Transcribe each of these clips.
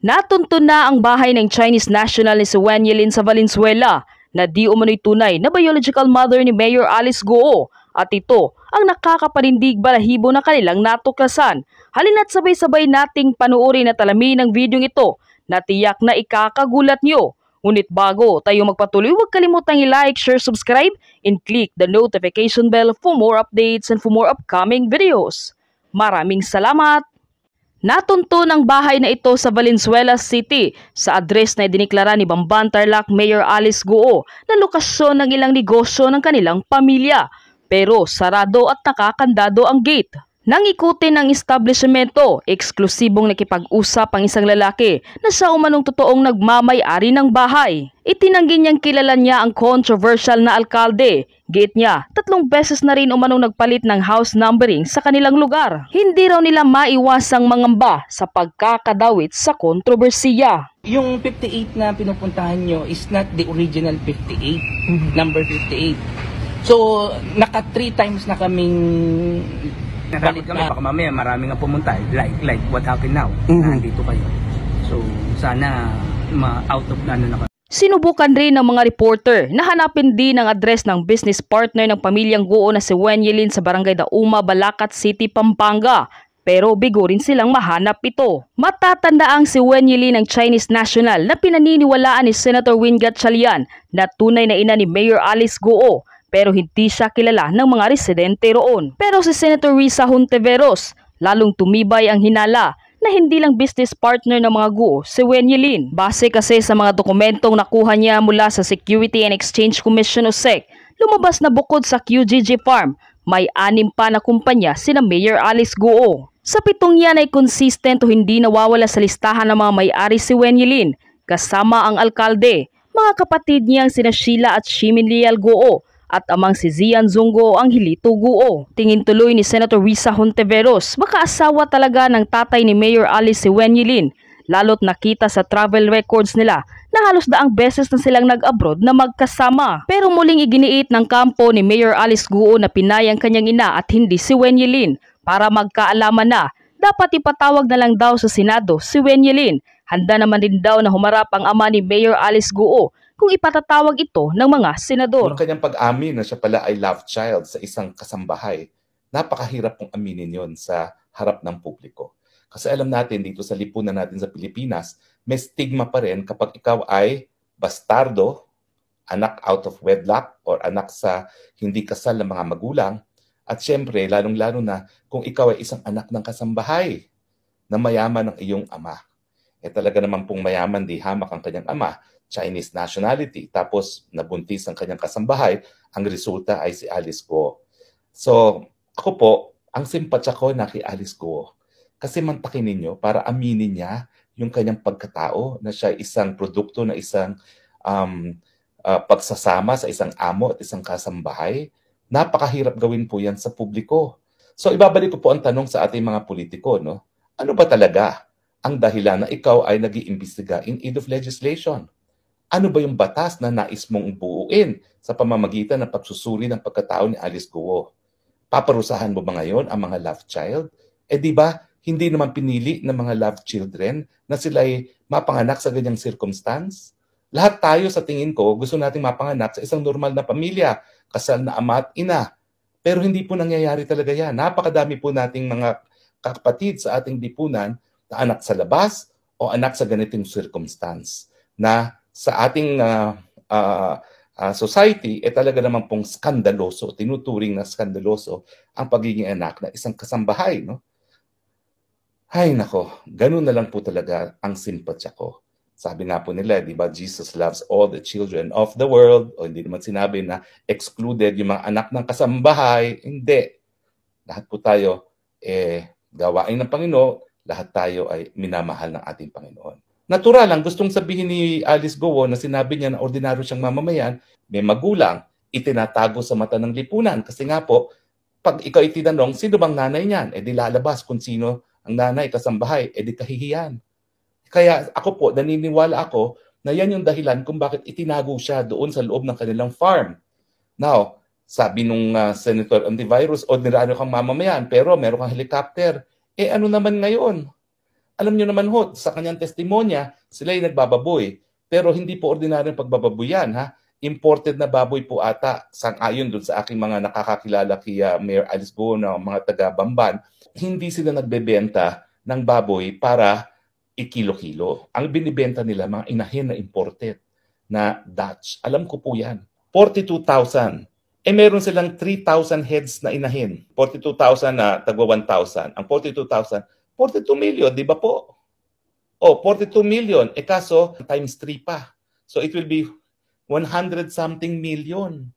Natuntun na ang bahay ng Chinese national ni si Wen Yilin sa Valenzuela na di umano'y tunay na biological mother ni Mayor Alice Guo at ito ang nakakapanindig balahibo na kanilang natuklasan. Halina't sabay-sabay nating panuorin at alamin ang videong ito na tiyak na ikakagulat nyo. Ngunit bago tayo magpatuloy, huwag kalimutang i-like, share, subscribe, and click the notification bell for more updates and for more upcoming videos. Maraming salamat! Natunto ng bahay na ito sa Valenzuela City sa address na idiniklara ni Bamban Tarlac Mayor Alice Guo na lokasyon ng ilang negosyo ng kanilang pamilya. Pero sarado at nakakandado ang gate. Nang ikutin ng establishmento, eksklusibong nakipag-usap ang isang lalaki na siya umanong totoong nagmamay-ari ng bahay. Itinanggi niyang kilala niya ang controversial na alkalde. Gate niya, 3 beses na rin umanong nagpalit ng house numbering sa kanilang lugar. Hindi raw nila maiwasang mangamba sa pagkakadawit sa kontrobersiya. Yung 58 na pinupuntahan nyo is not the original 58, number 58. So, naka 3 times na kaming natakot kami, baka mamaya marami nga pumunta, like what happened now, nandito kayo. So, sana out of na kami. Sinubukan rin ng mga reporter na hanapin din ang address ng business partner ng pamilyang Guo na si Wen Yilin sa Barangay Dauma, Balacat City, Pampanga. Pero bigo rin silang mahanap ito. Matatandaang si Wen Yilin ang Chinese national na pinaniniwalaan ni Senator Win Gatchalian na tunay na ina ni Mayor Alice Guo. Pero hindi siya kilala ng mga residente roon. Pero si Senator Risa Hontiveros, lalong tumibay ang hinala na hindi lang business partner ng mga Guo si Wen Yilin. Base kasi sa mga dokumentong nakuha niya mula sa Security and Exchange Commission o SEC, lumabas na bukod sa QGG Farm, may 6 pa na kumpanya sina Mayor Alice Guo. Sa 7 yan ay consistent o hindi nawawala sa listahan ng mga may-ari si Wen Yilin, kasama ang alkalde, mga kapatid niyang sina Sheila at Shimin Leal Guo, at amang si Zian Zungo ang Hilito Guo. Tingin tuloy ni Senator Risa Hontiveros, baka asawa talaga ng tatay ni Mayor Alice si Wen Yilin, lalo't nakita sa travel records nila na halos 10 beses na silang nag-abroad na magkasama. Pero muling iginiit ng kampo ni Mayor Alice Guo na pinay ang kanyang ina at hindi si Wen Yilin para magkaalaman na dapat ipatawag na lang daw sa Senado si Wen Yilin. Handa naman din daw na humarap ang ama ni Mayor Alice Guo kung ipatatawag ito ng mga senador. Yung kanyang pag-amin na siya pala ay love child sa isang kasambahay, napakahirap pong aminin yon sa harap ng publiko. Kasi alam natin dito sa lipunan natin sa Pilipinas, may stigma pa rin kapag ikaw ay bastardo, anak out of wedlock, or anak sa hindi kasal ng mga magulang. At syempre, lalong-lalo na kung ikaw ay isang anak ng kasambahay na mayaman ng iyong ama. Talaga naman pong mayaman, di hamak ang kanyang ama, Chinese nationality, tapos nabuntis ang kanyang kasambahay, ang resulta ay si Alice Guo. So, ako po, ang simpatya ko na kay Alice Guo. Kasi mantakin ninyo para aminin niya yung kanyang pagkatao na siya isang produkto na isang pagsasama sa isang amo at isang kasambahay. Napakahirap gawin po yan sa publiko. So, ibabalik ko po ang tanong sa ating mga politiko, no? Ano ba talaga ang dahilan na ikaw ay nag-iimbestiga in aid of legislation? Ano ba yung batas na nais mong buuin sa pamamagitan ng pagsusuri ng pagkatao ni Alice Guo? Paparusahan mo ba ngayon ang mga love child? Di ba, hindi naman pinili ng mga love children na sila ay mapanganak sa ganyang circumstance? Lahat tayo sa tingin ko gusto nating mapanganak sa isang normal na pamilya, kasal na ama at ina. Pero hindi po nangyayari talaga yan. Napakadami po nating mga kapatid sa ating lipunan na anak sa labas o anak sa ganitong circumstance na sa ating society, talaga naman pong skandaloso, tinuturing na skandaloso ang pagiging anak na isang kasambahay. No? Ay nako, ganun na lang po talaga ang simpatya ko. Sabi nga po nila, di ba, Jesus loves all the children of the world. O hindi naman sinabi na excluded yung mga anak ng kasambahay. Hindi. Lahat po tayo, gawain ng Panginoon, lahat tayo ay minamahal ng ating Panginoon. Natural lang, gustong sabihin ni Alice Guo na sinabi niya na ordinaryo siyang mamamayan, may magulang, itinatago sa mata ng lipunan. Kasi nga po, pag ikaw itinanong, sino bang nanay niyan? Di lalabas kung sino ang nanay, kasambahay, di kahihiyan. Kaya ako po, naniniwala ako na yan yung dahilan kung bakit itinago siya doon sa loob ng kanilang farm. Now, sabi nung Senator Hontiveros, ordinaryo kang mamamayan, pero meron kang helicopter. Ano naman ngayon? Alam niyo naman ho, sa kanyang testimonya, sila ay nagbababoy. Pero hindi po ordinaryong pagbababoy yan, ha? Imported na baboy po ata, sang-ayon dun sa aking mga nakakakilala kay Mayor Alice Go na mga taga-Bamban, hindi sila nagbebenta ng baboy para ikilo-kilo. Ang binibenta nila, mga inahin na imported na Dutch. Alam ko po yan. 42,000. Meron silang 3,000 heads na inahin. 42,000 na tagwa 1,000. Ang 42,000, 42 million, di ba po? 42 million. Kaso, times 3 pa. So it will be 100 something million.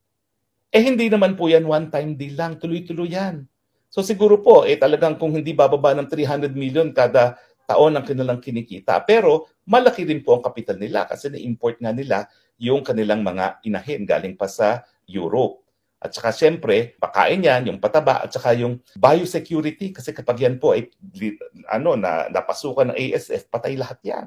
Hindi naman po yan one-time deal lang. Tuloy-tuloy yan. So siguro po, talagang kung hindi bababa ng 300 million kada taon ang kanilang kinikita. Pero malaki rin po ang kapital nila kasi na-import nga nila yung kanilang mga inahin galing pa sa Europe. At saka siyempre, pakain yan, yung pataba, at saka yung biosecurity, kasi kapag yan po ay napasukan ng ASF, patay lahat yan.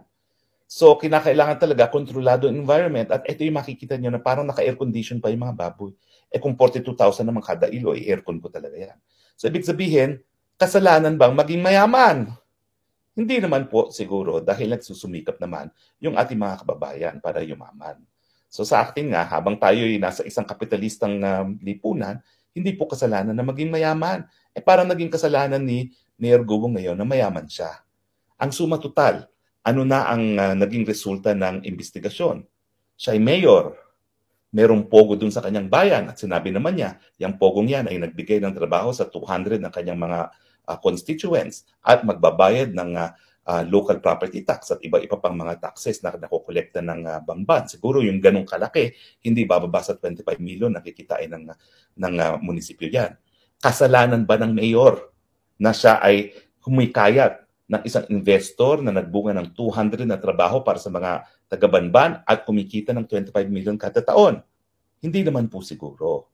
So, kinakailangan talaga kontrolado environment, at ito yung makikita nyo na parang naka-air condition pa yung mga baboy. Kung 42,000 naman kada ilo, aircon po talaga yan. So, ibig sabihin, kasalanan bang maging mayaman? Hindi naman po siguro dahil nagsusumikap naman yung ating mga kababayan para yumaman. So sa akin nga, habang tayo ay nasa isang kapitalistang lipunan, hindi po kasalanan na maging mayaman. Parang naging kasalanan ni Mayor Go ngayon na mayaman siya. Ang suma total, ano na ang naging resulta ng investigasyon? Siya ay mayor. Merong pogo dun sa kanyang bayan at sinabi naman niya, yung pogong yan ay nagbigay ng trabaho sa 200 ng kanyang mga constituents at magbabayad ng local property tax at iba-iba pang mga taxes na nakokolekta ng Bamban. Siguro yung ganong kalaki, hindi bababa sa 25 million na kikitain ng munisipyo yan. Kasalanan ba ng mayor na siya ay humikayat ng isang investor na nagbunga ng 200 na trabaho para sa mga taga-Banban at kumikita ng 25 million kada taon? Hindi naman po siguro.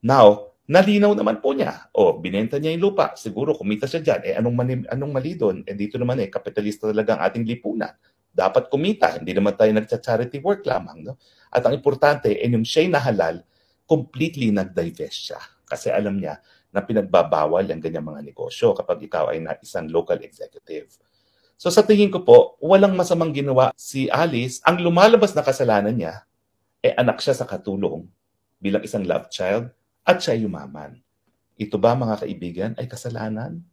Now, nalinaw naman po niya. Binenta niya yung lupa. Siguro kumita siya dyan. Anong mali doon? Dito naman kapitalista talaga ang ating lipunan. Dapat kumita. Hindi naman tayo nagcha-charity work lamang. No? At ang importante, yung siya'y nahalal, completely nag-divest siya. Kasi alam niya na pinagbabawal ang ganyang mga negosyo kapag ikaw ay isang local executive. So sa tingin ko po, walang masamang ginawa si Alice. Ang lumalabas na kasalanan niya, anak siya sa katulong bilang isang love child at siya yumaman. Ito ba mga kaibigan ay kasalanan?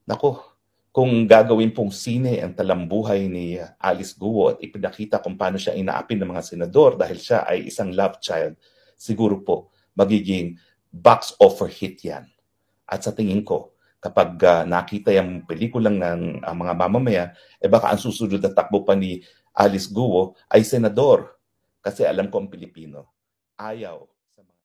Nako, kung gagawin pong sine ang talambuhay ni Alice Guo at ipinakita kung paano siya inaapin ng mga senador dahil siya ay isang love child, siguro po magiging box offer hit yan. At sa tingin ko, kapag nakita yung pelikulang ng mga mamamayan, baka ang susunod na takbo pa ni Alice Guo ay senador. Kasi alam ko ang Pilipino, ayaw